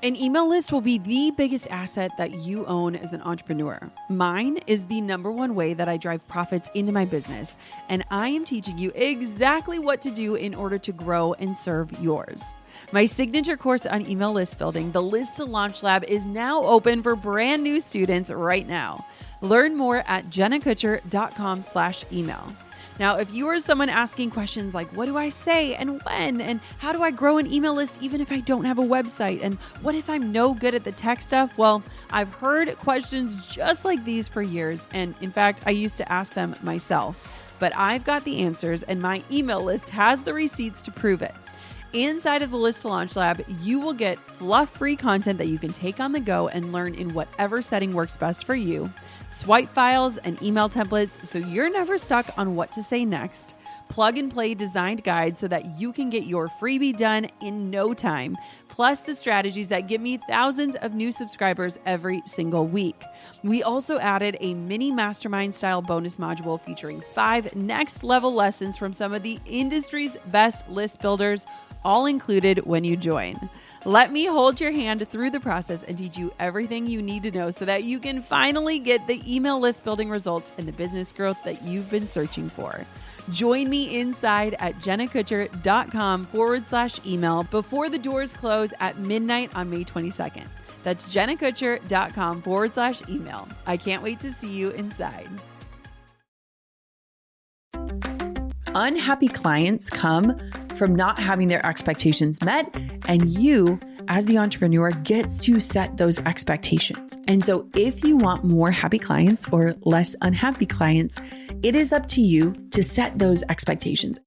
An email list will be the biggest asset that you own as an entrepreneur. Mine is the number one way that I drive profits into my business, and I am teaching you exactly what to do in order to grow and serve yours. My signature course on email list building, the List to Launch Lab, is now open for brand new students right now. Learn more at jennakutcher.com/email. Now, if you are someone asking questions like, what do I say and when? And how do I grow an email list even if I don't have a website? And what if I'm no good at the tech stuff? Well, I've heard questions just like these for years. And in fact, I used to ask them myself. But I've got the answers, and my email list has the receipts to prove it. Inside of the List to Launch Lab, you will get fluff-free content that you can take on the go and learn in whatever setting works best for you. Swipe files and email templates so you're never stuck on what to say next. Plug and play designed guides so that you can get your freebie done in no time. Plus the strategies that give me thousands of new subscribers every single week. We also added a mini mastermind style bonus module featuring 5 next level lessons from some of the industry's best list builders, all included when you join. Let me hold your hand through the process and teach you everything you need to know so that you can finally get the email list building results and the business growth that you've been searching for. Join me inside at jennakutcher.com/email before the doors close at midnight on May 22nd. That's jennakutcher.com/email. I can't wait to see you inside. Unhappy clients come from not having their expectations met, and you, as the entrepreneur, gets to set those expectations. And so if you want more happy clients or less unhappy clients, it is up to you to set those expectations.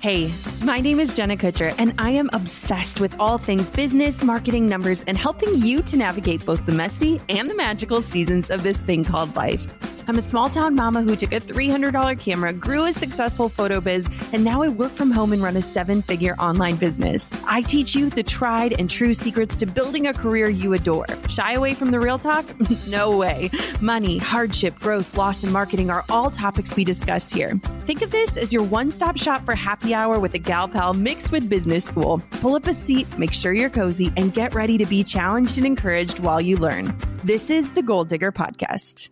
Hey, my name is Jenna Kutcher, and I am obsessed with all things business, marketing, numbers, and helping you to navigate both the messy and the magical seasons of this thing called life. I'm a small town mama who took a $300 camera, grew a successful photo biz, and now I work from home and run a 7-figure online business. I teach you the tried and true secrets to building a career you adore. Shy away from the real talk? No way. Money, hardship, growth, loss, and marketing are all topics we discuss here. Think of this as your one-stop shop for happy hour with a gal pal mixed with business school. Pull up a seat, make sure you're cozy, and get ready to be challenged and encouraged while you learn. This is the Goal Digger Podcast.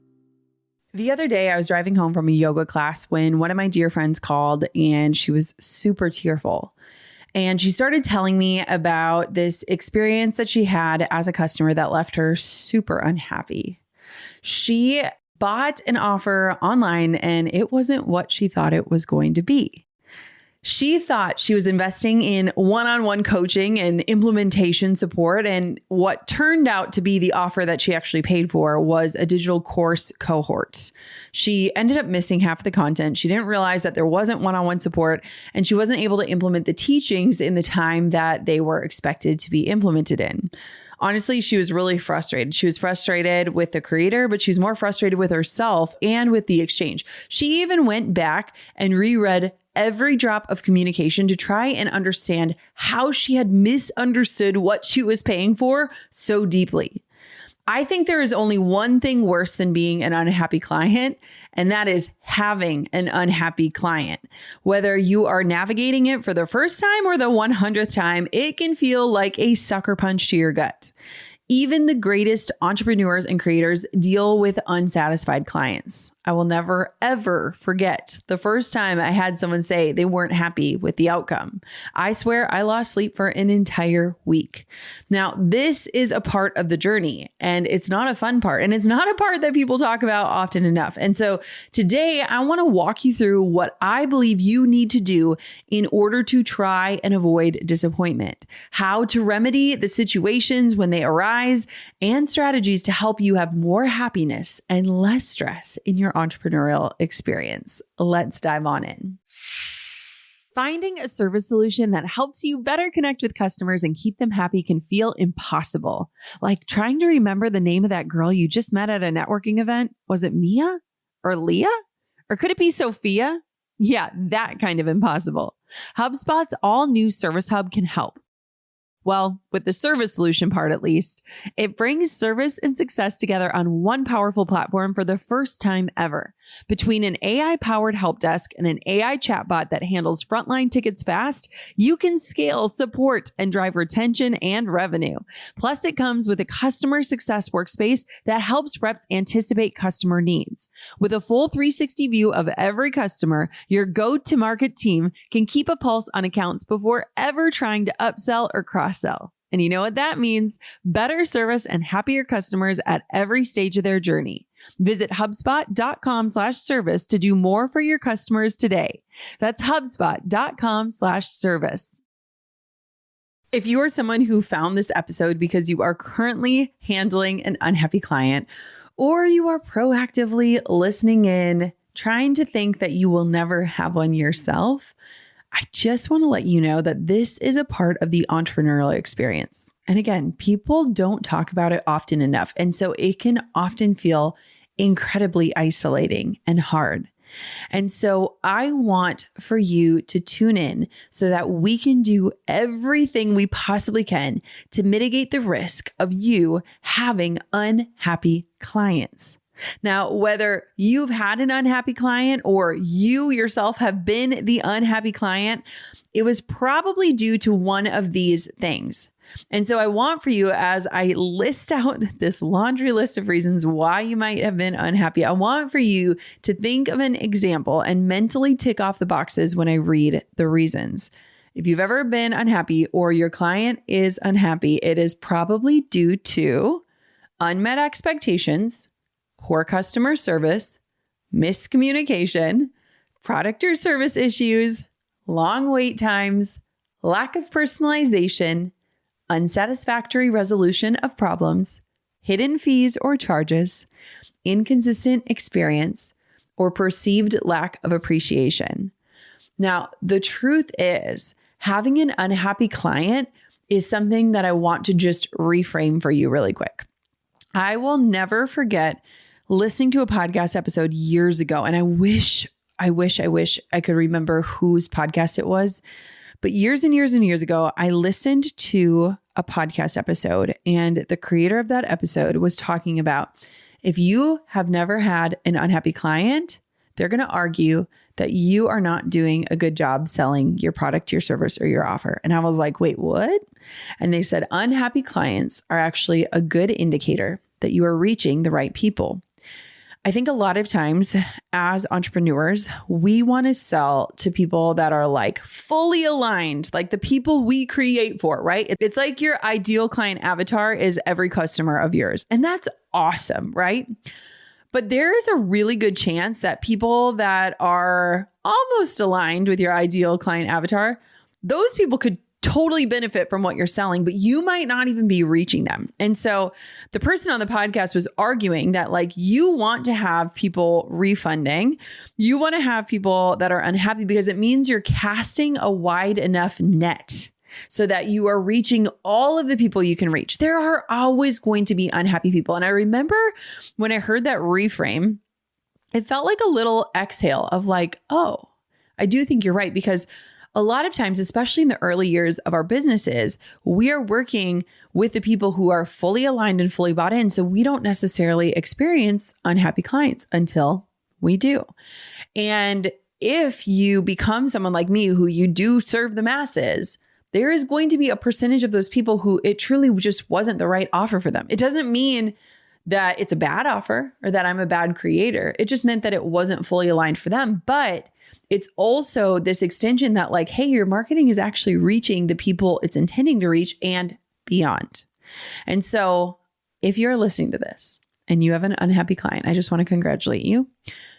The other day, I was driving home from a yoga class when one of my dear friends called, and she was super tearful. And she started telling me about this experience that she had as a customer that left her super unhappy. She bought an offer online, and it wasn't what she thought it was going to be. She thought she was investing in one-on-one coaching and implementation support, and what turned out to be the offer that she actually paid for was a digital course cohort. She ended up missing half the content. She didn't realize that there wasn't one-on-one support, and she wasn't able to implement the teachings in the time that they were expected to be implemented in. Honestly, she was really frustrated. She was frustrated with the creator, but she was more frustrated with herself and with the exchange. She even went back and reread every drop of communication to try and understand how she had misunderstood what she was paying for so deeply. I think there is only one thing worse than being an unhappy client, and that is having an unhappy client. Whether you are navigating it for the first time or the 100th time, it can feel like a sucker punch to your gut. Even the greatest entrepreneurs and creators deal with unsatisfied clients. I will never, ever forget the first time I had someone say they weren't happy with the outcome. I swear I lost sleep for an entire week. Now, this is a part of the journey, and it's not a fun part, and it's not a part that people talk about often enough. And so today I want to walk you through what I believe you need to do in order to try and avoid disappointment, how to remedy the situations when they arise, and strategies to help you have more happiness and less stress in your entrepreneurial experience. Let's dive on in. Finding a service solution that helps you better connect with customers and keep them happy can feel impossible. Like trying to remember the name of that girl you just met at a networking event. Was it Mia or Leah? Or could it be Sophia? Yeah, that kind of impossible. HubSpot's all new Service Hub can help. Well, with the service solution part at least. It brings service and success together on one powerful platform for the first time ever. Between an AI-powered help desk and an AI chatbot that handles frontline tickets fast, you can scale, support, and drive retention and revenue. Plus, it comes with a customer success workspace that helps reps anticipate customer needs. With a full 360 view of every customer, your go-to-market team can keep a pulse on accounts before ever trying to upsell or cross-sell. And you know what that means? Better service and happier customers at every stage of their journey. Visit HubSpot.com/service to do more for your customers today. That's HubSpot.com/service. If you are someone who found this episode because you are currently handling an unhappy client, or you are proactively listening in, trying to think that you will never have one yourself, I just want to let you know that this is a part of the entrepreneurial experience. And again, people don't talk about it often enough. And so it can often feel incredibly isolating and hard. And so I want for you to tune in so that we can do everything we possibly can to mitigate the risk of you having unhappy clients. Now, whether you've had an unhappy client or you yourself have been the unhappy client, it was probably due to one of these things. And so I want for you, as I list out this laundry list of reasons why you might have been unhappy, I want for you to think of an example and mentally tick off the boxes when I read the reasons. If you've ever been unhappy or your client is unhappy, it is probably due to unmet expectations, poor customer service, miscommunication, product or service issues, long wait times, lack of personalization, unsatisfactory resolution of problems, hidden fees or charges, inconsistent experience, or perceived lack of appreciation. Now, the truth is, having an unhappy client is something that I want to just reframe for you really quick. I will never forget listening to a podcast episode years ago, and I wish I could remember whose podcast it was. But years and years and years ago, I listened to a podcast episode, and the creator of that episode was talking about, if you have never had an unhappy client, they're going to argue that you are not doing a good job selling your product, your service, or your offer. And I was like, wait, what? And they said, unhappy clients are actually a good indicator that you are reaching the right people. I think a lot of times as entrepreneurs, we want to sell to people that are like fully aligned, like the people we create for, right? It's like your ideal client avatar is every customer of yours. And that's awesome, right? But there is a really good chance that people that are almost aligned with your ideal client avatar, those people could totally benefit from what you're selling, but you might not even be reaching them. And so the person on the podcast was arguing that like you want to have people refunding, you want to have people that are unhappy because it means you're casting a wide enough net so that you are reaching all of the people you can reach. There are always going to be unhappy people. And I remember when I heard that reframe, it felt like a little exhale of like, oh, I do think you're right, because a lot of times, especially in the early years of our businesses, we are working with the people who are fully aligned and fully bought in. So we don't necessarily experience unhappy clients until we do. And if you become someone like me, who you do serve the masses, there is going to be a percentage of those people who it truly just wasn't the right offer for them. It doesn't mean that it's a bad offer or that I'm a bad creator. It just meant that it wasn't fully aligned for them. But it's also this extension that like, hey, your marketing is actually reaching the people it's intending to reach and beyond. And so if you're listening to this and you have an unhappy client, I just want to congratulate you,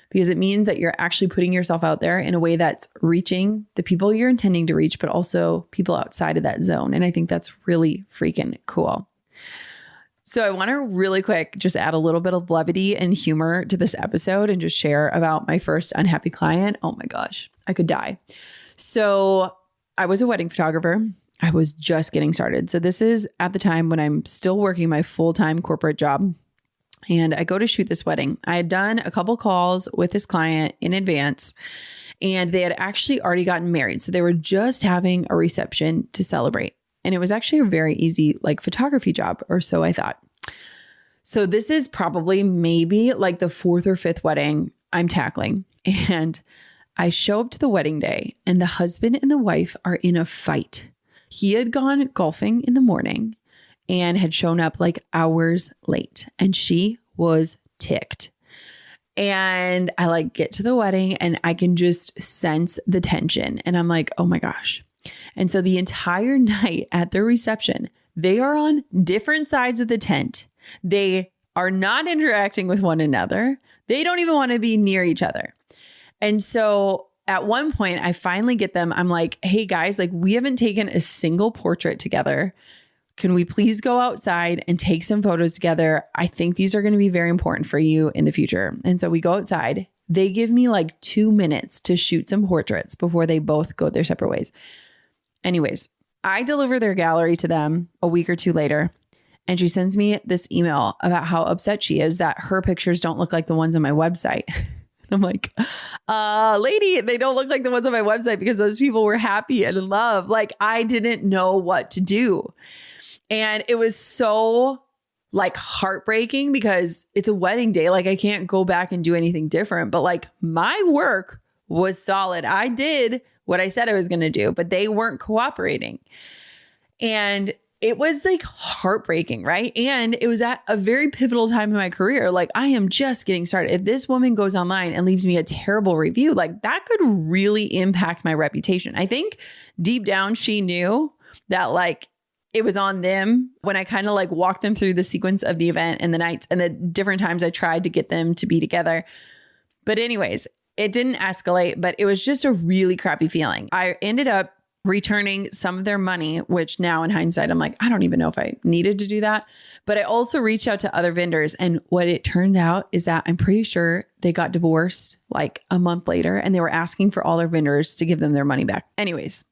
because it means that you're actually putting yourself out there in a way that's reaching the people you're intending to reach, but also people outside of that zone. And I think that's really freaking cool. So I want to really quick just add a little bit of levity and humor to this episode and just share about my first unhappy client. Oh my gosh, I could die. So I was a wedding photographer. I was just getting started. So this is at the time when I'm still working my full-time corporate job. And I go to shoot this wedding. I had done a couple calls with this client in advance, and they had actually already gotten married. So they were just having a reception to celebrate. And it was actually a very easy like photography job, or so I thought. So this is probably maybe like the fourth or fifth wedding I'm tackling. And I show up to the wedding day and the husband and the wife are in a fight. He had gone golfing in the morning and had shown up like hours late, and she was ticked. And I like get to the wedding and I can just sense the tension. And I'm like, oh my gosh. And so the entire night at the reception, they are on different sides of the tent. They are not interacting with one another. They don't even want to be near each other. And so at one point, I finally get them. I'm like, hey guys, like we haven't taken a single portrait together. Can we please go outside and take some photos together? I think these are going to be very important for you in the future. And so we go outside. They give me like 2 minutes to shoot some portraits before they both go their separate ways. Anyways, I deliver their gallery to them a week or two later. And she sends me this email about how upset she is that her pictures don't look like the ones on my website. I'm like, lady, they don't look like the ones on my website because those people were happy and in love. Like I didn't know what to do. And it was so like heartbreaking because it's a wedding day. Like I can't go back and do anything different, but like my work was solid. I did what I said I was going to do, but they weren't cooperating. And it was like heartbreaking, right? And it was at a very pivotal time in my career. Like I am just getting started. If this woman goes online and leaves me a terrible review, like that could really impact my reputation. I think deep down she knew that like it was on them when I kind of like walked them through the sequence of the event and the nights and the different times I tried to get them to be together. But anyways, it didn't escalate, but it was just a really crappy feeling. I ended up returning some of their money, which now in hindsight, I'm like, I don't even know if I needed to do that. But I also reached out to other vendors. And what it turned out is that I'm pretty sure they got divorced like a month later and they were asking for all their vendors to give them their money back. Anyways,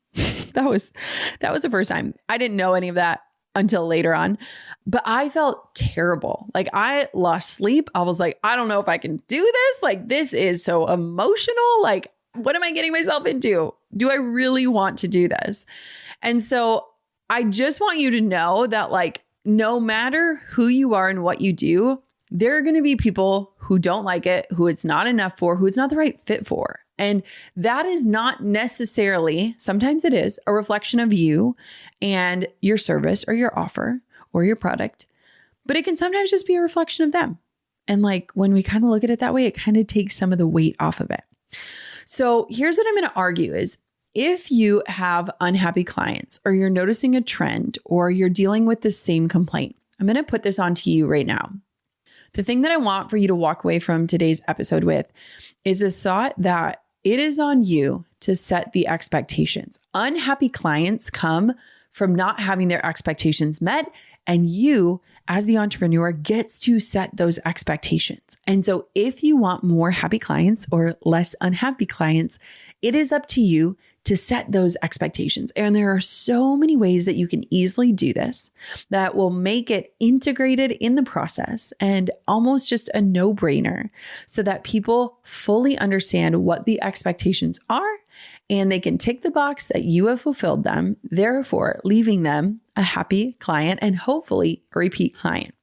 that was the first time. I didn't know any of that until later on, but I felt terrible. Like I lost sleep. I was like, I don't know if I can do this. Like this is so emotional. Like, what am I getting myself into? Do I really want to do this? And so I just want you to know that like, no matter who you are and what you do, there are going to be people who don't like it, who it's not enough for, who it's not the right fit for. And that is not necessarily, sometimes it is a reflection of you and your service or your offer or your product, but it can sometimes just be a reflection of them. And like, when we kind of look at it that way, it kind of takes some of the weight off of it. So here's what I'm going to argue is if you have unhappy clients or you're noticing a trend or you're dealing with the same complaint, I'm going to put this onto you right now. The thing that I want for you to walk away from today's episode with is this thought that it is on you to set the expectations. Unhappy clients come from not having their expectations met, and you as the entrepreneur gets to set those expectations. And so if you want more happy clients or less unhappy clients, it is up to you to set those expectations. And there are so many ways that you can easily do this that will make it integrated in the process and almost just a no-brainer so that people fully understand what the expectations are and they can tick the box that you have fulfilled them, therefore leaving them a happy client and hopefully a repeat client.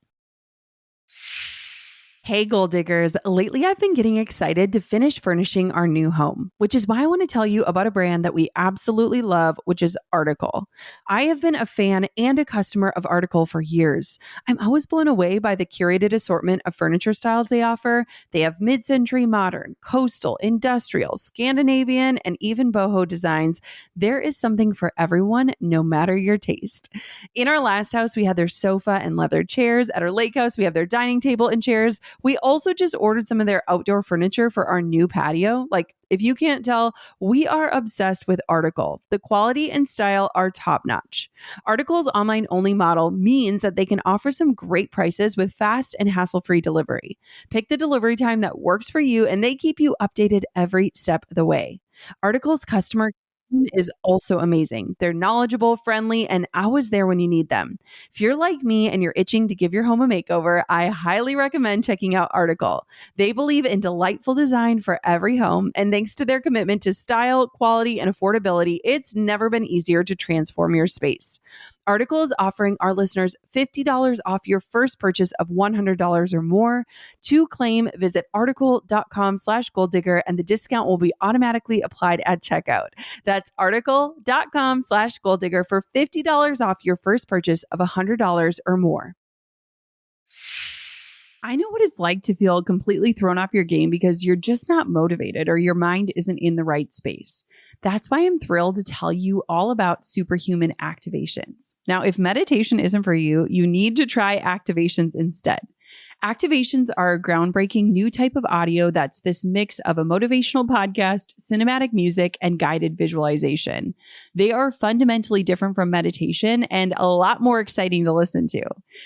Hey, goal diggers. Lately, I've been getting excited to finish furnishing our new home, which is why I want to tell you about a brand that we absolutely love, which is Article. I have been a fan and a customer of Article for years. I'm always blown away by the curated assortment of furniture styles they offer. They have mid-century modern, coastal, industrial, Scandinavian, and even boho designs. There is something for everyone, no matter your taste. In our last house, we had their sofa and leather chairs. At our lake house, we have their dining table and chairs. We also just ordered some of their outdoor furniture for our new patio. Like, if you can't tell, we are obsessed with Article. The quality and style are top notch. Article's online only model means that they can offer some great prices with fast and hassle-free delivery. Pick the delivery time that works for you, and they keep you updated every step of the way. Article's customer is also amazing. They're knowledgeable, friendly, and always there when you need them. If you're like me and you're itching to give your home a makeover, I highly recommend checking out Article. They believe in delightful design for every home, and thanks to their commitment to style, quality, and affordability, it's never been easier to transform your space. Article is offering our listeners $50 off your first purchase of $100 or more. To claim, visit article.com/goaldigger and the discount will be automatically applied at checkout. That's article.com/goaldigger for $50 off your first purchase of $100 or more. I know what it's like to feel completely thrown off your game because you're just not motivated or your mind isn't in the right space. That's why I'm thrilled to tell you all about superhuman activations. Now, if meditation isn't for you, you need to try activations instead. Activations are a groundbreaking new type of audio that's this mix of a motivational podcast, cinematic music, and guided visualization. They are fundamentally different from meditation and a lot more exciting to listen to.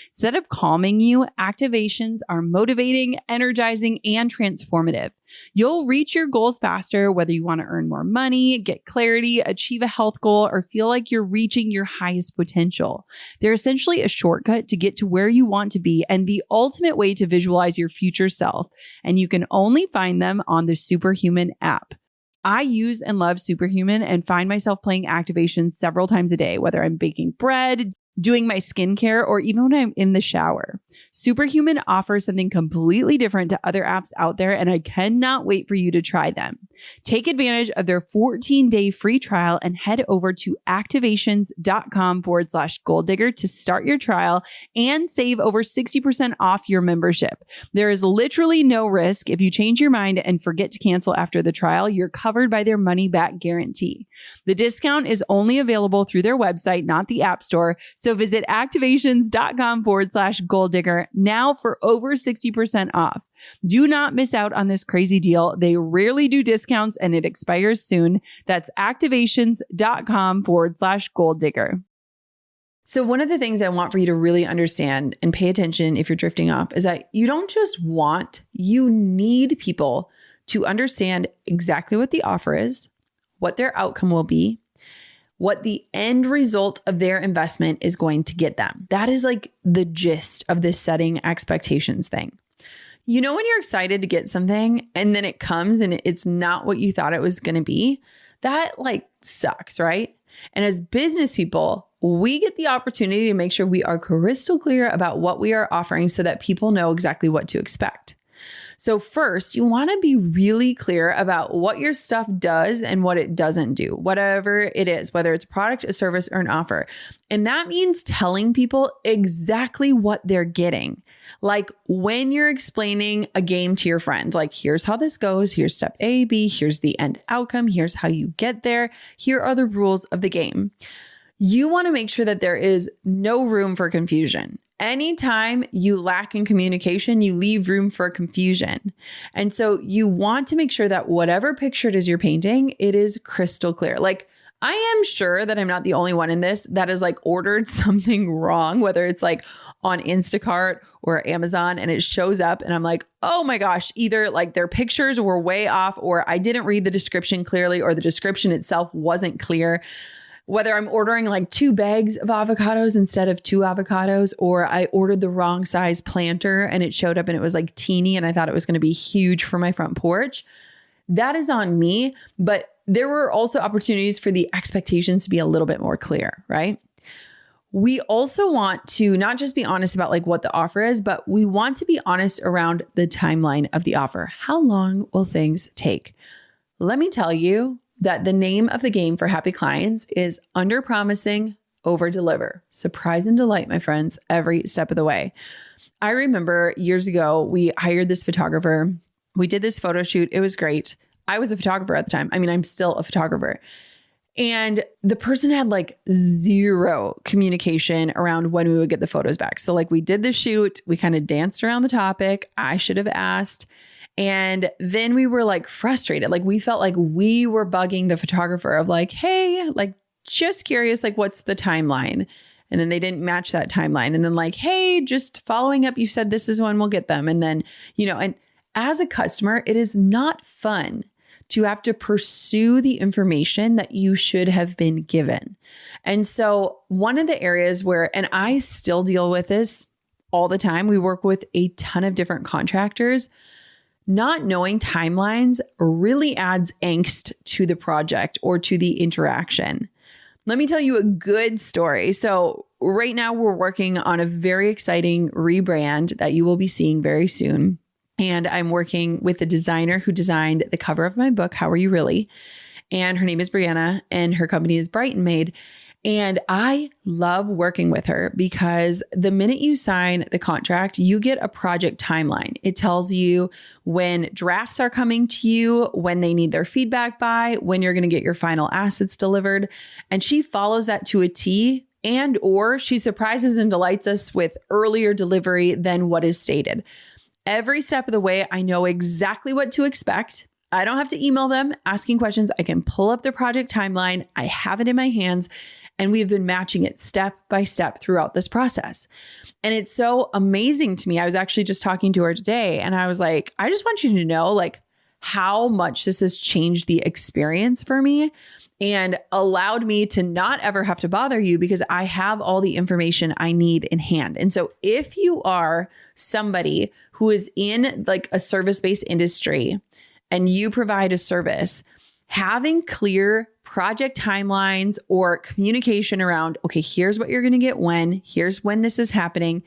Instead of calming you, activations are motivating, energizing, and transformative. You'll reach your goals faster, whether you want to earn more money, get clarity, achieve a health goal, or feel like you're reaching your highest potential. They're essentially a shortcut to get to where you want to be and the ultimate way to visualize your future self. And you can only find them on the Superhuman app. I use and love Superhuman and find myself playing activations several times a day, whether I'm baking bread, doing my skincare, or even when I'm in the shower. Superhuman offers something completely different to other apps out there, and I cannot wait for you to try them. Take advantage of their 14-day free trial and head over to activations.com/goaldigger to start your trial and save over 60% off your membership. There is literally no risk. If you change your mind and forget to cancel after the trial, you're covered by their money-back guarantee. The discount is only available through their website, not the App Store. So visit activations.com/goaldigger now for over 60% off. Do not miss out on this crazy deal. They rarely do discounts and it expires soon. That's activations.com/goaldigger. So one of the things I want for you to really understand and pay attention if you're drifting off is that you don't just want, you need people to understand exactly what the offer is, what their outcome will be, what the end result of their investment is going to get them. That is like the gist of this setting expectations thing. You know, when you're excited to get something and then it comes and it's not what you thought it was going to be, that like sucks, right? And as business people, we get the opportunity to make sure we are crystal clear about what we are offering so that people know exactly what to expect. So first, you want to be really clear about what your stuff does and what it doesn't do, whatever it is, whether it's a product, a service, or an offer. And that means telling people exactly what they're getting. Like when you're explaining a game to your friend, like here's how this goes, here's step A, B, here's the end outcome, here's how you get there, here are the rules of the game. You want to make sure that there is no room for confusion. Anytime you lack in communication, you leave room for confusion. And so you want to make sure that whatever picture it is you're painting, it is crystal clear. Like I am sure that I'm not the only one in this that has like ordered something wrong, whether it's like on Instacart or Amazon and it shows up and I'm like, oh my gosh, either like their pictures were way off or I didn't read the description clearly or the description itself wasn't clear. Whether I'm ordering like 2 bags of avocados instead of 2 avocados, or I ordered the wrong size planter and it showed up and it was like teeny and I thought it was going to be huge for my front porch. That is on me. But there were also opportunities for the expectations to be a little bit more clear, right? We also want to not just be honest about like what the offer is, but we want to be honest around the timeline of the offer. How long will things take? Let me tell you that the name of the game for happy clients is under promising, over deliver. Surprise and delight, my friends, every step of the way. I remember years ago, we hired this photographer. We did this photo shoot. It was great. I was a photographer at the time. I mean, I'm still a photographer. And the person had like zero communication around when we would get the photos back. So like we did the shoot, we kind of danced around the topic. I should have asked. And then we were like frustrated. Like we felt like we were bugging the photographer of like, hey, like just curious, like what's the timeline? And then they didn't match that timeline. And then like, hey, just following up, you said this is when we'll get them. And then, you know, and as a customer, it is not fun to have to pursue the information that you should have been given. And so one of the areas where, and I still deal with this all the time, we work with a ton of different contractors. Not knowing timelines really adds angst to the project or to the interaction. Let me tell you a good story. So right now we're working on a very exciting rebrand that you will be seeing very soon. And I'm working with the designer who designed the cover of my book, How Are You Really? And her name is Brianna and her company is Brighton Made. And I love working with her because the minute you sign the contract, you get a project timeline. It tells you when drafts are coming to you, when they need their feedback by, when you're going to get your final assets delivered. And she follows that to a T, and or she surprises and delights us with earlier delivery than what is stated. Every step of the way, I know exactly what to expect. I don't have to email them asking questions. I can pull up the project timeline. I have it in my hands. And we've been matching it step by step throughout this process. And it's so amazing to me. I was actually just talking to her today and I was like, I just want you to know like how much this has changed the experience for me and allowed me to not ever have to bother you because I have all the information I need in hand. And so if you are somebody who is in like a service-based industry and you provide a service, having clear project timelines or communication around, okay, here's what you're going to get when, here's when this is happening,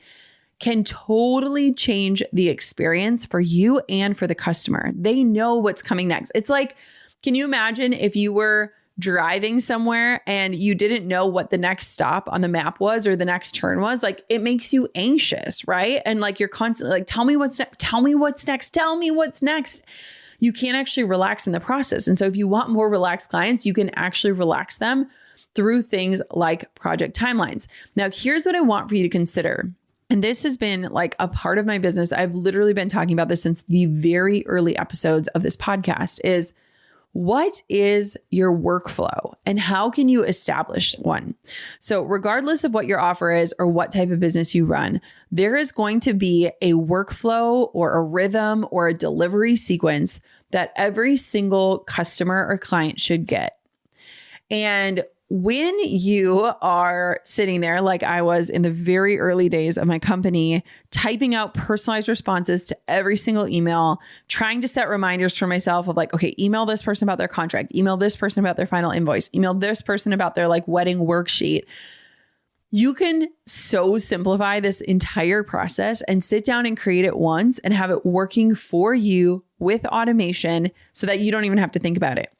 can totally change the experience for you and for the customer. They know what's coming next. It's like, can you imagine if you were driving somewhere and you didn't know what the next stop on the map was or the next turn was? Like, it makes you anxious, right? And like, you're constantly like, tell me what's next, tell me what's next, tell me what's next. You can't actually relax in the process. And so if you want more relaxed clients, you can actually relax them through things like project timelines. Now, here's what I want for you to consider. And this has been like a part of my business. I've literally been talking about this since the very early episodes of this podcast is, what is your workflow and how can you establish one? So regardless of what your offer is or what type of business you run, there is going to be a workflow or a rhythm or a delivery sequence that every single customer or client should get. And when you are sitting there, like I was in the very early days of my company, typing out personalized responses to every single email, trying to set reminders for myself of like, okay, email this person about their contract, email this person about their final invoice, email this person about their like wedding worksheet. You can so simplify this entire process and sit down and create it once and have it working for you with automation so that you don't even have to think about it.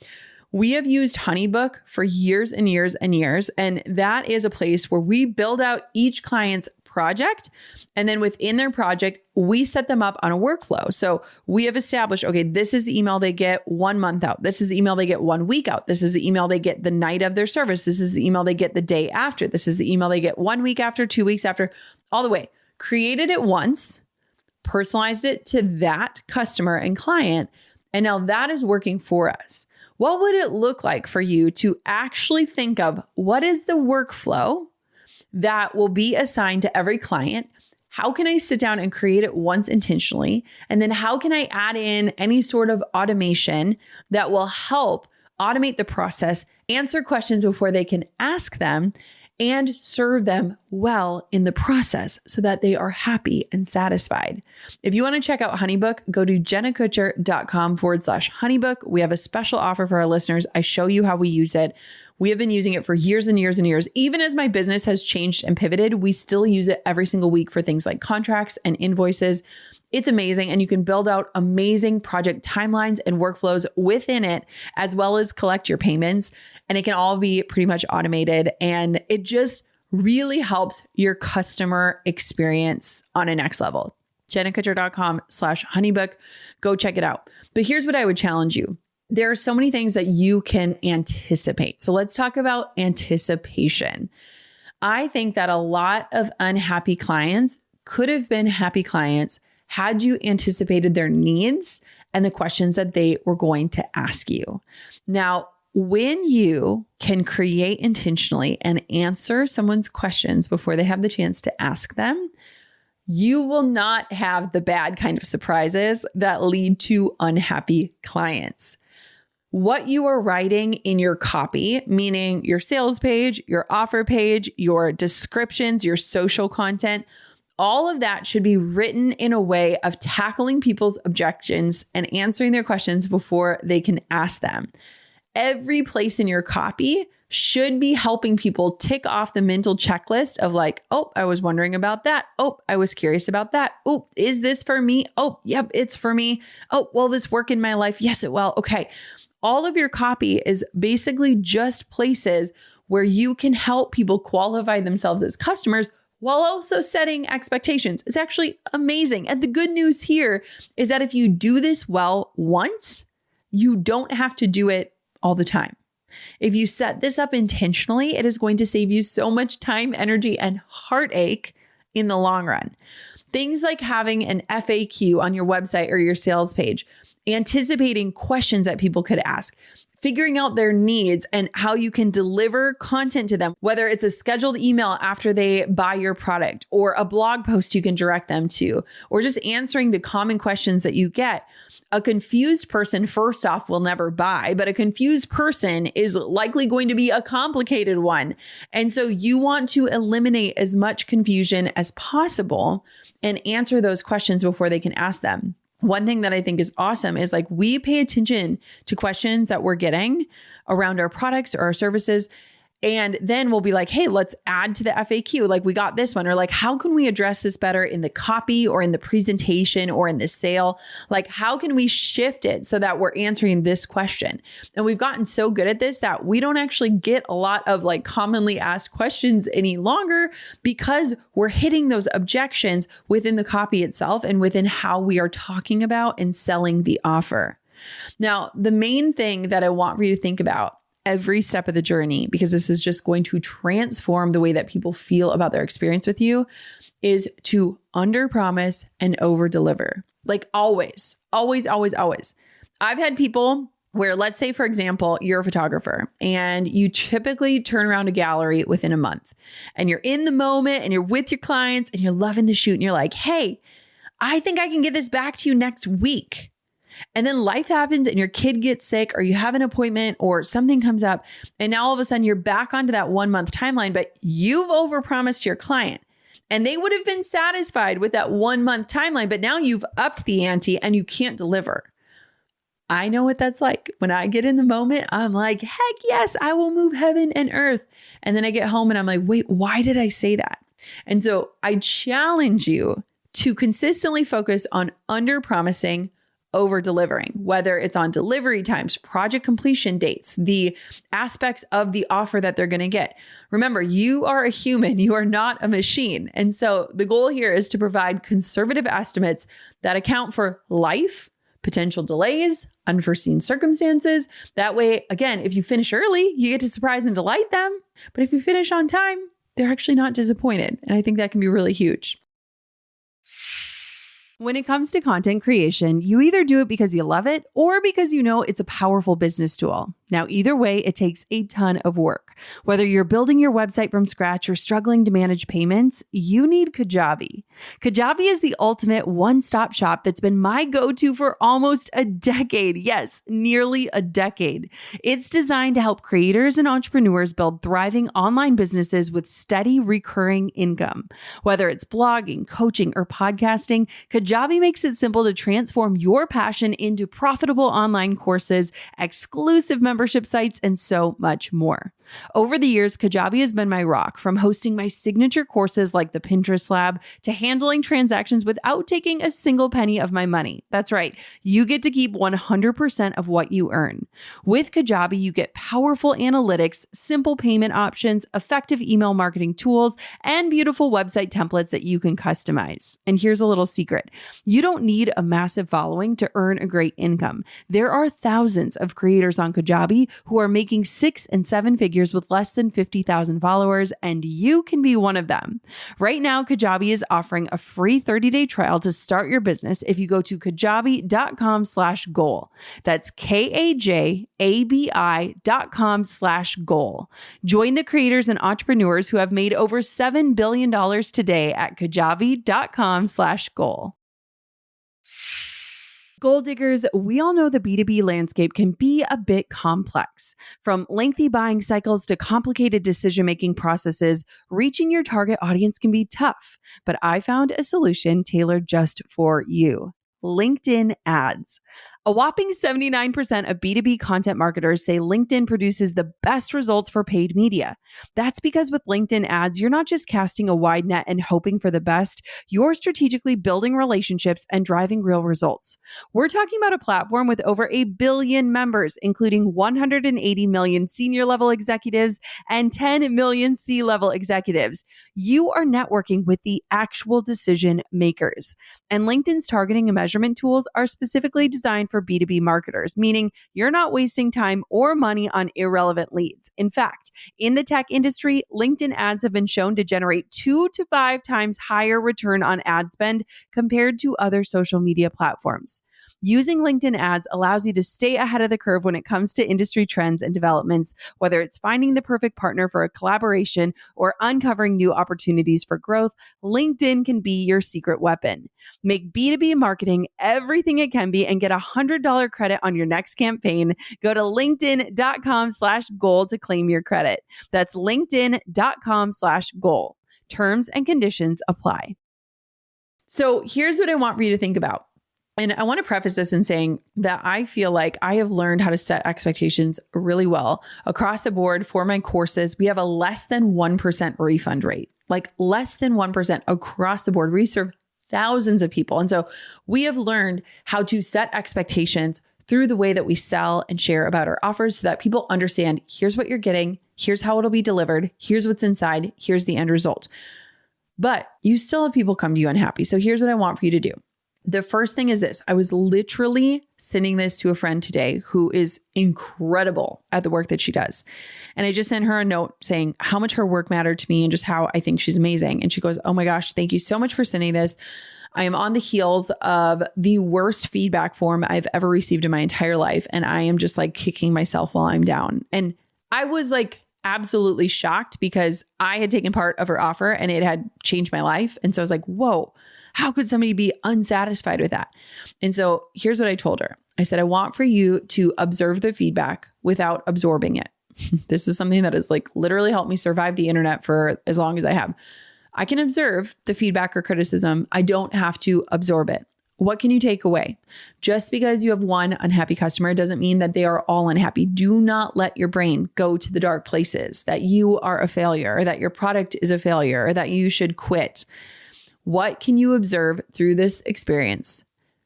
We have used HoneyBook for years and years and years, and that is a place where we build out each client's project. And then within their project, we set them up on a workflow. So we have established, okay, this is the email they get 1 month out. This is the email they get 1 week out. This is the email they get the night of their service. This is the email they get the day after. This is the email they get 1 week after, 2 weeks after, all the way. Created it once, personalized it to that customer and client. And now that is working for us. What would it look like for you to actually think of what is the workflow that will be assigned to every client? How can I sit down and create it once intentionally? And then how can I add in any sort of automation that will help automate the process, answer questions before they can ask them, and serve them well in the process so that they are happy and satisfied. If you want to check out HoneyBook, go to jennakutcher.com/HoneyBook. We have a special offer for our listeners. I show you how we use it. We have been using it for years and years and years. Even as my business has changed and pivoted, we still use it every single week for things like contracts and invoices. It's amazing. And you can build out amazing project timelines and workflows within it, as well as collect your payments. And it can all be pretty much automated. And it just really helps your customer experience on a next level. jennakutcher.com/HoneyBook. Go check it out. But here's what I would challenge you. There are so many things that you can anticipate. So let's talk about anticipation. I think that a lot of unhappy clients could have been happy clients had you anticipated their needs and the questions that they were going to ask you. Now, when you can create intentionally and answer someone's questions before they have the chance to ask them, you will not have the bad kind of surprises that lead to unhappy clients. What you are writing in your copy, meaning your sales page, your offer page, your descriptions, your social content, all of that should be written in a way of tackling people's objections and answering their questions before they can ask them. Every place in your copy should be helping people tick off the mental checklist of like, oh, I was wondering about that. Oh, I was curious about that. Oh, is this for me? Oh, yep, it's for me. Oh, will this work in my life? Yes, it will. Okay. All of your copy is basically just places where you can help people qualify themselves as customers while also setting expectations. It's actually amazing. And the good news here is that if you do this well once, you don't have to do it all the time. If you set this up intentionally, it is going to save you so much time, energy, and heartache in the long run. Things like having an FAQ on your website or your sales page, anticipating questions that people could ask, figuring out their needs and how you can deliver content to them, whether it's a scheduled email after they buy your product or a blog post you can direct them to, or just answering the common questions that you get. A confused person, first off, will never buy, but a confused person is likely going to be a complicated one. And so you want to eliminate as much confusion as possible and answer those questions before they can ask them. One thing that I think is awesome is like we pay attention to questions that we're getting around our products or our services. And then we'll be like, hey, let's add to the FAQ. Like we got this one, or like, how can we address this better in the copy or in the presentation or in the sale? Like, how can we shift it so that we're answering this question? And we've gotten so good at this that we don't actually get a lot of like commonly asked questions any longer because we're hitting those objections within the copy itself and within how we are talking about and selling the offer. Now, the main thing that I want for you to think about every step of the journey, because this is just going to transform the way that people feel about their experience with you, is to underpromise and overdeliver. Like always, always, always, always. I've had people where, let's say, for example, you're a photographer and you typically turn around a gallery within a month and you're in the moment and you're with your clients and you're loving the shoot and you're like, hey, I think I can get this back to you next week. And then life happens and your kid gets sick or you have an appointment or something comes up. And now all of a sudden you're back onto that 1 month timeline, but you've overpromised your client and they would have been satisfied with that 1 month timeline. But now you've upped the ante and you can't deliver. I know what that's like. When I get in the moment, I'm like, heck yes, I will move heaven and earth. And then I get home and I'm like, wait, why did I say that? And so I challenge you to consistently focus on underpromising, over delivering, whether it's on delivery times, project completion dates, the aspects of the offer that they're going to get. Remember, you are a human, you are not a machine. And so the goal here is to provide conservative estimates that account for life, potential delays, unforeseen circumstances. That way, again, if you finish early, you get to surprise and delight them. But if you finish on time, they're actually not disappointed. And I think that can be really huge. When it comes to content creation, you either do it because you love it or because you know it's a powerful business tool. Now, either way, it takes a ton of work. Whether you're building your website from scratch or struggling to manage payments, you need Kajabi. Kajabi is the ultimate one-stop shop that's been my go-to for almost a decade. Yes, nearly a decade. It's designed to help creators and entrepreneurs build thriving online businesses with steady recurring income. Whether it's blogging, coaching, or podcasting, Kajabi makes it simple to transform your passion into profitable online courses, exclusive membership sites, and so much more. Over the years, Kajabi has been my rock, from hosting my signature courses like the Pinterest Lab to handling transactions without taking a single penny of my money. That's right. You get to keep 100% of what you earn. With Kajabi, you get powerful analytics, simple payment options, effective email marketing tools, and beautiful website templates that you can customize. And here's a little secret. You don't need a massive following to earn a great income. There are thousands of creators on Kajabi who are making 6 and 7 figures with less than 50,000 followers, and you can be one of them. Right now, Kajabi is offering a free 30-day trial to start your business if you go to kajabi.com/goal. That's KAJABI.com/goal. Join the creators and entrepreneurs who have made over $7 billion today at kajabi.com/goal. Goal diggers, we all know the B2B landscape can be a bit complex. From lengthy buying cycles to complicated decision-making processes, reaching your target audience can be tough. But I found a solution tailored just for you. LinkedIn ads. A whopping 79% of B2B content marketers say LinkedIn produces the best results for paid media. That's because with LinkedIn ads, you're not just casting a wide net and hoping for the best, you're strategically building relationships and driving real results. We're talking about a platform with over 1 billion members, including 180 million senior level executives and 10 million C-level executives. You are networking with the actual decision makers. And LinkedIn's targeting and measurement tools are specifically designed for B2B marketers, meaning you're not wasting time or money on irrelevant leads. In fact, in the tech industry, LinkedIn ads have been shown to generate 2 to 5 times higher return on ad spend compared to other social media platforms. Using LinkedIn ads allows you to stay ahead of the curve when it comes to industry trends and developments, whether it's finding the perfect partner for a collaboration or uncovering new opportunities for growth. LinkedIn can be your secret weapon. Make B2B marketing everything it can be and get $100 credit on your next campaign. Go to linkedin.com/goal to claim your credit. That's linkedin.com/goal. Terms and conditions apply. So here's what I want for you to think about. And I want to preface this in saying that I feel like I have learned how to set expectations really well across the board for my courses. We have a less than 1% refund rate, like less than 1% across the board. We serve thousands of people. And so we have learned how to set expectations through the way that we sell and share about our offers so that people understand, here's what you're getting, here's how it'll be delivered, here's what's inside, here's the end result. But you still have people come to you unhappy. So here's what I want for you to do. The first thing is this. I was literally sending this to a friend today who is incredible at the work that she does. And I just sent her a note saying how much her work mattered to me and just how I think she's amazing. And she goes, "Oh my gosh, thank you so much for sending this. I am on the heels of the worst feedback form I've ever received in my entire life. And I am just like kicking myself while I'm down." And I was like absolutely shocked because I had taken part of her offer and it had changed my life. And so I was like, whoa, how could somebody be unsatisfied with that? And so here's what I told her. I said, I want for you to observe the feedback without absorbing it. This is something that has like literally helped me survive the internet for as long as I have. I can observe the feedback or criticism. I don't have to absorb it. What can you take away? Just because you have one unhappy customer doesn't mean that they are all unhappy. Do not let your brain go to the dark places that you are a failure or that your product is a failure or that you should quit. What can you observe through this experience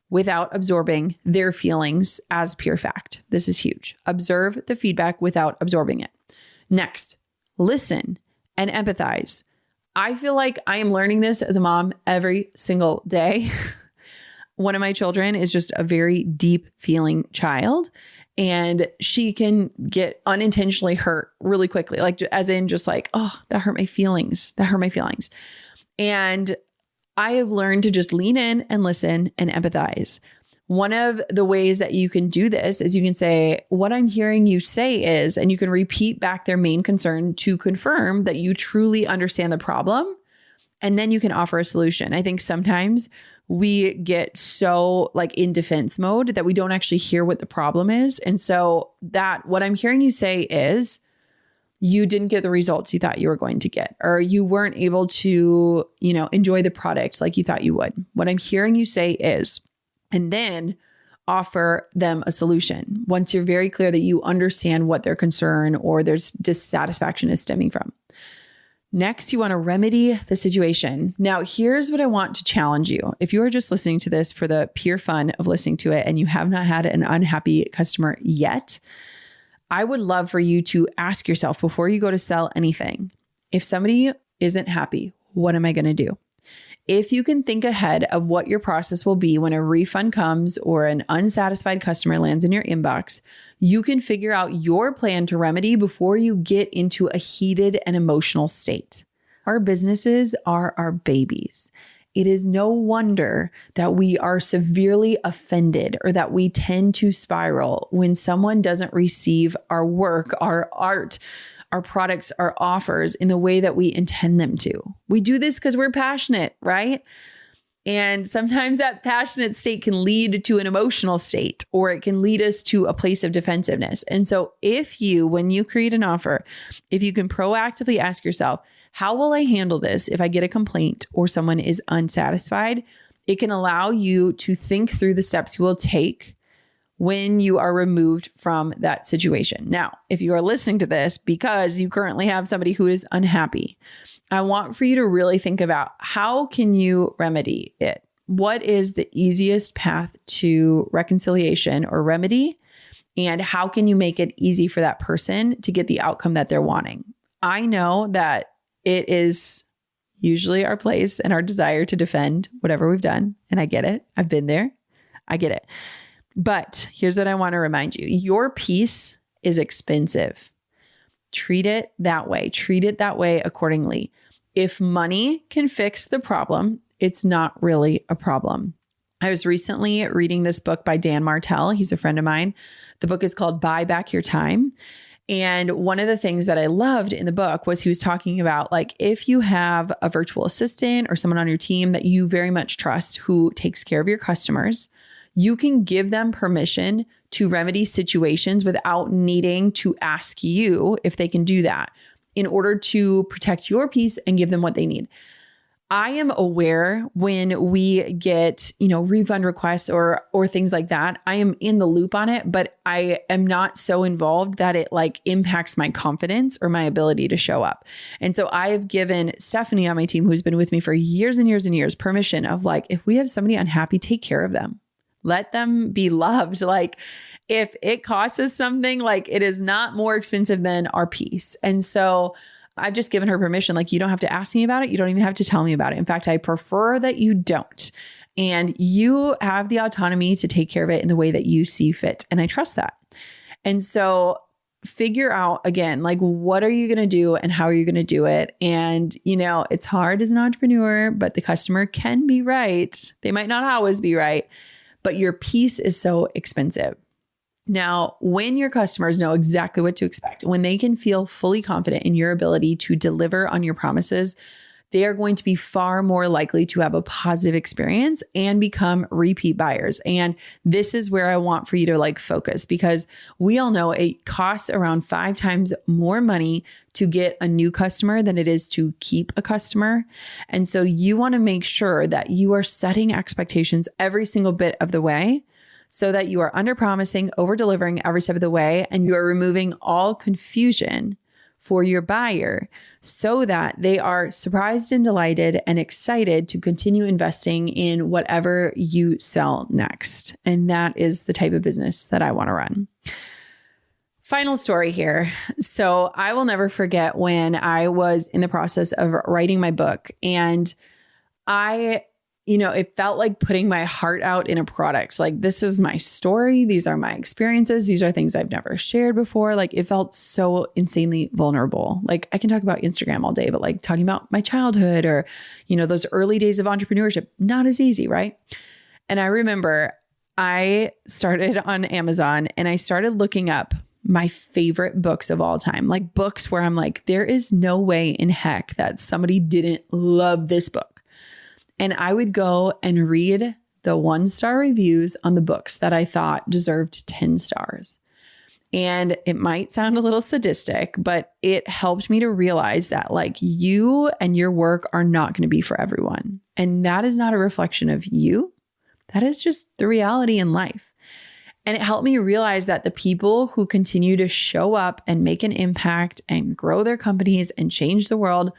without absorbing their feelings as pure fact? This is huge. Observe the feedback without absorbing it. Next, listen and empathize. I feel like I am learning this as a mom every single day. One of my children is just a very deep feeling child, and she can get unintentionally hurt really quickly. Like as in just like, oh, that hurt my feelings. That hurt my feelings. And I have learned to just lean in and listen and empathize. One of the ways that you can do this is you can say, what I'm hearing you say is, and you can repeat back their main concern to confirm that you truly understand the problem. And then you can offer a solution. I think sometimes we get so like in defense mode that we don't actually hear what the problem is. And so that what I'm hearing you say is, you didn't get the results you thought you were going to get, or you weren't able to, enjoy the product like you thought you would. What I'm hearing you say is, and then offer them a solution once you're very clear that you understand what their concern or their dissatisfaction is stemming from. Next, you want to remedy the situation. Now, here's what I want to challenge you. If you are just listening to this for the pure fun of listening to it and you have not had an unhappy customer yet, I would love for you to ask yourself before you go to sell anything, if somebody isn't happy, what am I going to do? If you can think ahead of what your process will be when a refund comes or an unsatisfied customer lands in your inbox, you can figure out your plan to remedy before you get into a heated and emotional state. Our businesses are our babies. It is no wonder that we are severely offended or that we tend to spiral when someone doesn't receive our work, our art, our products, our offers in the way that we intend them to. We do this because we're passionate, right? And sometimes that passionate state can lead to an emotional state, or it can lead us to a place of defensiveness. And so when you create an offer, if you can proactively ask yourself, how will I handle this if I get a complaint or someone is unsatisfied? It can allow you to think through the steps you will take when you are removed from that situation. Now, if you are listening to this because you currently have somebody who is unhappy, I want for you to really think about how can you remedy it? What is the easiest path to reconciliation or remedy? And how can you make it easy for that person to get the outcome that they're wanting? I know that it is usually our place and our desire to defend whatever we've done. And I get it. I've been there. I get it. But here's what I want to remind you. Your peace is expensive. Treat it that way. Treat it that way accordingly. If money can fix the problem, it's not really a problem. I was recently reading this book by Dan Martell. He's a friend of mine. The book is called Buy Back Your Time. And one of the things that I loved in the book was he was talking about, like, if you have a virtual assistant or someone on your team that you very much trust who takes care of your customers, you can give them permission to remedy situations without needing to ask you if they can do that in order to protect your peace and give them what they need. I am aware when we get, refund requests or things like that. I am in the loop on it, but I am not so involved that it impacts my confidence or my ability to show up. And so I have given Stephanie on my team, who's been with me for years and years and years, permission of if we have somebody unhappy, take care of them. Let them be loved. If it costs us something, it is not more expensive than our peace. And so I've just given her permission. You don't have to ask me about it. You don't even have to tell me about it. In fact, I prefer that you don't. And you have the autonomy to take care of it in the way that you see fit. And I trust that. And so figure out, again, what are you going to do and how are you going to do it? And, it's hard as an entrepreneur, but the customer can be right. They might not always be right, but your peace is so expensive. Now, when your customers know exactly what to expect, when they can feel fully confident in your ability to deliver on your promises, they are going to be far more likely to have a positive experience and become repeat buyers. And this is where I want for you to focus, because we all know it costs around 5 times more money to get a new customer than it is to keep a customer. And so you want to make sure that you are setting expectations every single bit of the way, so that you are under-promising, over-delivering every step of the way, and you are removing all confusion for your buyer so that they are surprised and delighted and excited to continue investing in whatever you sell next. And that is the type of business that I want to run. Final story here. So I will never forget when I was in the process of writing my book, and it felt like putting my heart out in a product. This is my story. These are my experiences. These are things I've never shared before. It felt so insanely vulnerable. I can talk about Instagram all day, but talking about my childhood or, those early days of entrepreneurship, not as easy, right? And I remember I started on Amazon and I started looking up my favorite books of all time, books where I'm there is no way in heck that somebody didn't love this book. And I would go and read the 1-star reviews on the books that I thought deserved 10 stars. And it might sound a little sadistic, but it helped me to realize that you and your work are not going to be for everyone. And that is not a reflection of you. That is just the reality in life. And it helped me realize that the people who continue to show up and make an impact and grow their companies and change the world,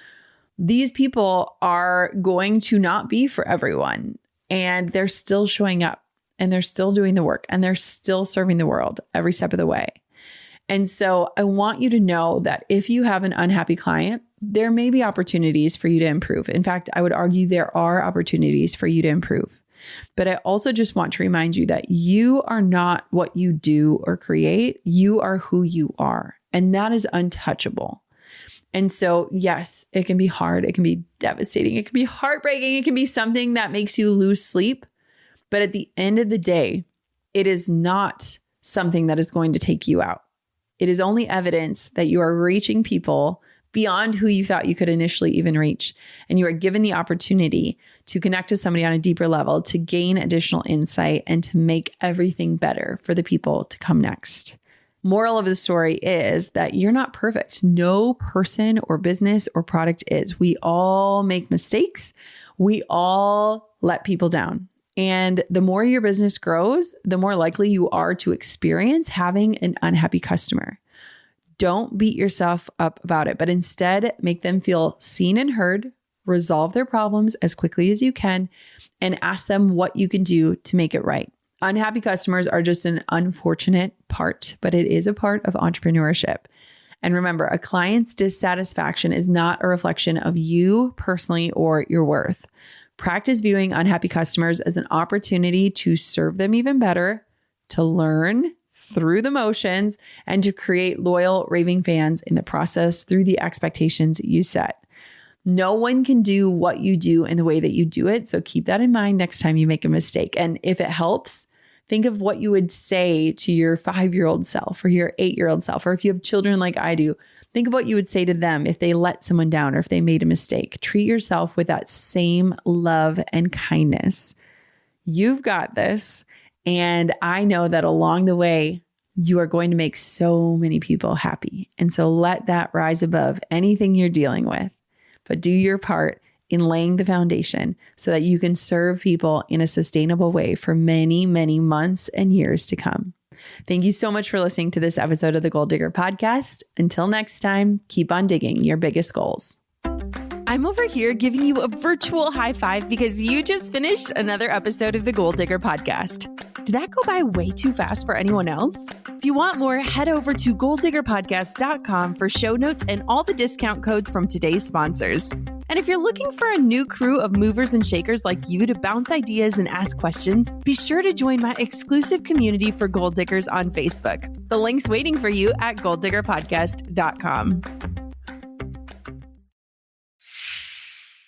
these people are going to not be for everyone, and they're still showing up and they're still doing the work and they're still serving the world every step of the way. And so I want you to know that if you have an unhappy client, there may be opportunities for you to improve. In fact, I would argue there are opportunities for you to improve. But I also just want to remind you that you are not what you do or create. You are who you are, and that is untouchable. And so, yes, it can be hard. It can be devastating. It can be heartbreaking. It can be something that makes you lose sleep. But at the end of the day, it is not something that is going to take you out. It is only evidence that you are reaching people beyond who you thought you could initially even reach. And you are given the opportunity to connect with somebody on a deeper level, to gain additional insight, and to make everything better for the people to come next. Moral of the story is that you're not perfect. No person or business or product is. We all make mistakes. We all let people down. And the more your business grows, the more likely you are to experience having an unhappy customer. Don't beat yourself up about it, but instead make them feel seen and heard, resolve their problems as quickly as you can, and ask them what you can do to make it right. Unhappy customers are just an unfortunate part, but it is a part of entrepreneurship. And remember, a client's dissatisfaction is not a reflection of you personally or your worth. Practice viewing unhappy customers as an opportunity to serve them even better, to learn through the motions, and to create loyal, raving fans in the process through the expectations you set. No one can do what you do in the way that you do it. So keep that in mind next time you make a mistake. And if it helps, think of what you would say to your 5-year-old self or your 8-year-old self, or if you have children like I do, think of what you would say to them if they let someone down or if they made a mistake. Treat yourself with that same love and kindness. You've got this. And I know that along the way, you are going to make so many people happy. And so let that rise above anything you're dealing with. But do your part in laying the foundation so that you can serve people in a sustainable way for many, many months and years to come. Thank you so much for listening to this episode of the Goal Digger Podcast. Until next time, keep on digging your biggest goals. I'm over here giving you a virtual high five because you just finished another episode of the Goal Digger Podcast. Did that go by way too fast for anyone else? If you want more, head over to goaldiggerpodcast.com for show notes and all the discount codes from today's sponsors. And if you're looking for a new crew of movers and shakers like you to bounce ideas and ask questions, be sure to join my exclusive community for Goal Diggers on Facebook. The link's waiting for you at goaldiggerpodcast.com.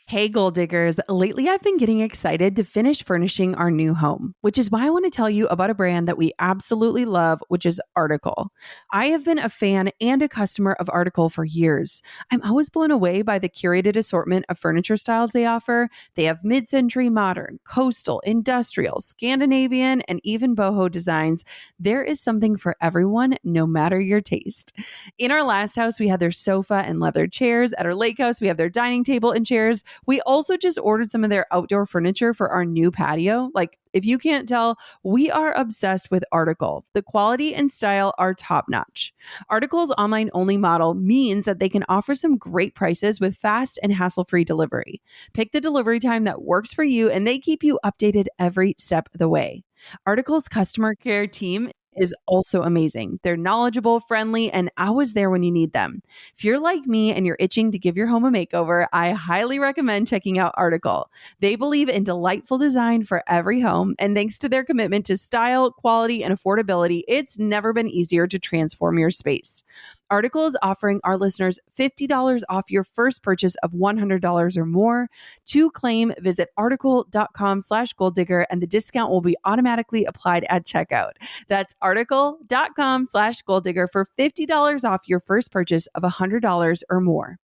Hey, Goal Diggers. Lately, I've been getting excited to finish furnishing our new home, which is why I want to tell you about a brand that we absolutely love, which is Article. I have been a fan and a customer of Article for years. I'm always blown away by the curated assortment of furniture styles they offer. They have mid-century modern, coastal, industrial, Scandinavian, and even boho designs. There is something for everyone, no matter your taste. In our last house, we had their sofa and leather chairs. At our lake house, we have their dining table and chairs. We also just ordered some of their outdoor furniture for our new patio. Like, if you can't tell, we are obsessed with Article. The quality and style are top notch. Article's online only model means that they can offer some great prices with fast and hassle-free delivery. Pick the delivery time that works for you, and they keep you updated every step of the way. Article's customer care team is also amazing. They're knowledgeable, friendly, and always there when you need them. If you're like me and you're itching to give your home a makeover, I highly recommend checking out Article. They believe in delightful design for every home, and thanks to their commitment to style, quality, and affordability, it's never been easier to transform your space. Article is offering our listeners $50 off your first purchase of $100 or more. To claim, visit article.com/goaldigger and the discount will be automatically applied at checkout. That's article.com/goaldigger for $50 off your first purchase of $100 or more.